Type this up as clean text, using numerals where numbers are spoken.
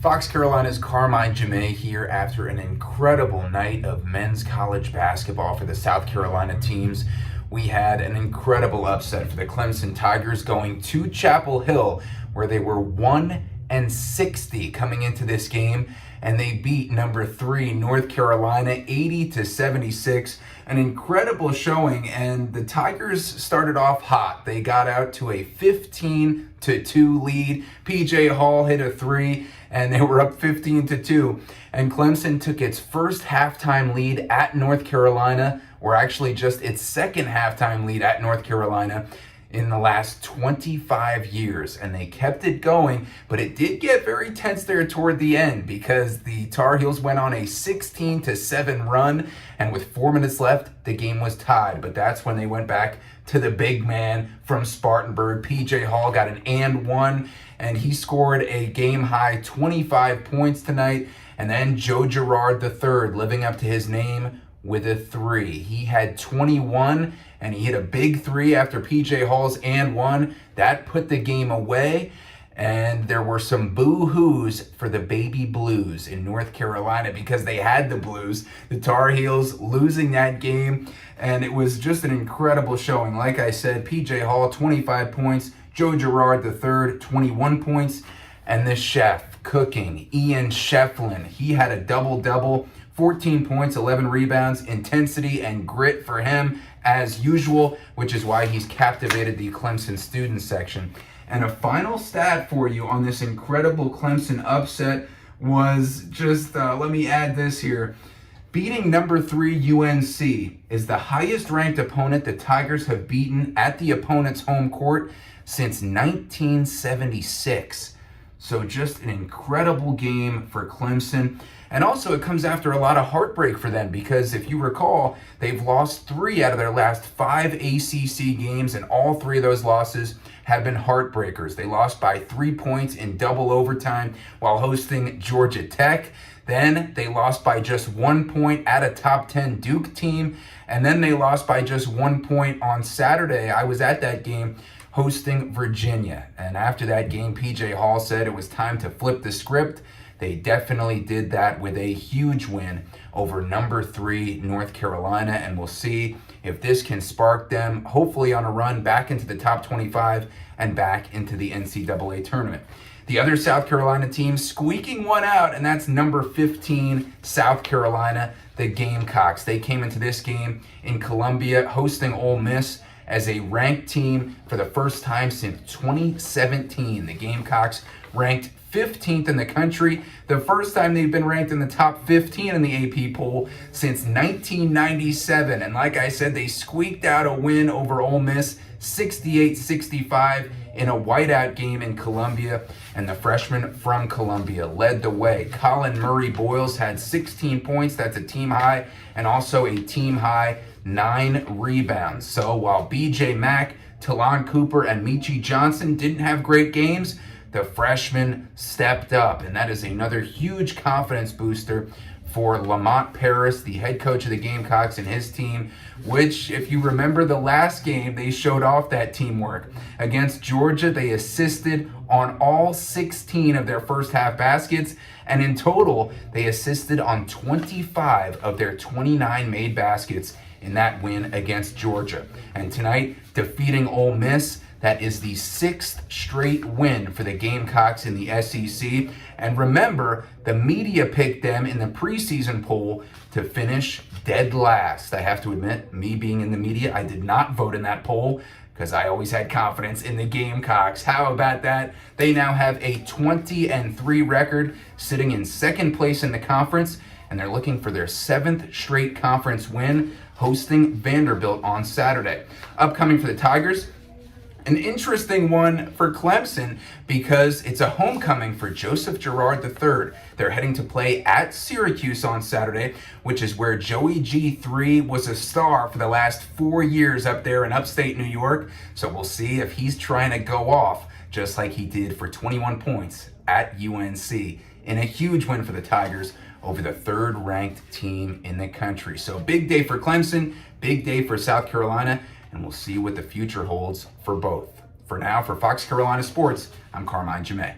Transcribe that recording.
Fox Carolina's Carmine Gemei here after an incredible night of men's college basketball for the South Carolina teams. We had an incredible upset for the Clemson Tigers going to Chapel Hill, where they were 1-60 coming into this game, and they beat number 3 North Carolina 80-76. An incredible showing, and the Tigers started off hot. They got out to a 15-2 lead. PJ Hall hit a 3, and they were up 15-2. And Clemson took its first halftime lead at North Carolina, or actually just its second halftime lead at North Carolina in the last 25 years, and they kept it going, but it did get very tense there toward the end because the Tar Heels went on a 16-7 run, and with 4 minutes left, the game was tied. But that's when they went back to the big man from Spartanburg. PJ Hall got an and one, and he scored a game-high 25 points tonight. And then Joe Girard III, living up to his name, with a 3. He had 21, and he hit a big 3 after PJ Hall's and one. That put the game away, and there were some boo-hoos for the Baby Blues in North Carolina because they had the Blues. The Tar Heels losing that game, and it was just an incredible showing. Like I said, PJ Hall, 25 points. Joe Girard III, 21 points. And the chef cooking, Ian Shefflin, he had a double-double. 14 points, 11 rebounds, intensity and grit for him as usual, which is why he's captivated the Clemson student section. And a final stat for you on this incredible Clemson upset was just, let me add this here. Beating number 3 UNC is the highest ranked opponent the Tigers have beaten at the opponent's home court since 1976. So just an incredible game for Clemson. And also it comes after a lot of heartbreak for them because if you recall, they've lost 3 out of their last 5 ACC games, and all 3 of those losses have been heartbreakers. They lost by 3 points in double overtime while hosting Georgia Tech. Then they lost by just 1 point at a top 10 Duke team. And then they lost by just 1 point on Saturday. I was at that game hosting Virginia. And after that game, PJ Hall said it was time to flip the script. They definitely did that with a huge win over number 3 North Carolina, and we'll see if this can spark them, hopefully on a run back into the top 25 and back into the NCAA tournament. The other South Carolina team squeaking one out, and that's number 15 South Carolina, the Gamecocks. They came into this game in Columbia hosting Ole Miss as a ranked team for the first time since 2017. The Gamecocks ranked 15th in the country, the first time they've been ranked in the top 15 in the AP poll since 1997. And like I said, they squeaked out a win over Ole Miss, 68-65 in a whiteout game in Columbia. And the freshman from Columbia led the way. Colin Murray-Boyles had 16 points. That's a team high, and also a team high 9 rebounds. So while BJ Mack, Talon Cooper, and Michi Johnson didn't have great games, the freshmen stepped up, and that is another huge confidence booster for Lamont Paris, the head coach of the Gamecocks, and his team, which, if you remember the last game, they showed off that teamwork. Against Georgia, they assisted on all 16 of their first half baskets, and in total, they assisted on 25 of their 29 made baskets in that win against Georgia. And tonight, defeating Ole Miss, that is the 6th straight win for the Gamecocks in the SEC. And remember, the media picked them in the preseason poll to finish dead last. I have to admit, me being in the media, I did not vote in that poll because I always had confidence in the Gamecocks. How about that? They now have a 20-3 record, sitting in 2nd place in the conference, and they're looking for their 7th straight conference win, hosting Vanderbilt on Saturday. Upcoming for the Tigers, an interesting one for Clemson because it's a homecoming for Joseph Girard III. They're heading to play at Syracuse on Saturday, which is where Joey G3 was a star for the last 4 years up there in upstate New York. So we'll see if he's trying to go off just like he did for 21 points at UNC in a huge win for the Tigers over the 3rd ranked team in the country. So big day for Clemson, big day for South Carolina, and we'll see what the future holds for both. For now, for Fox Carolina Sports, I'm Carmine Gemei.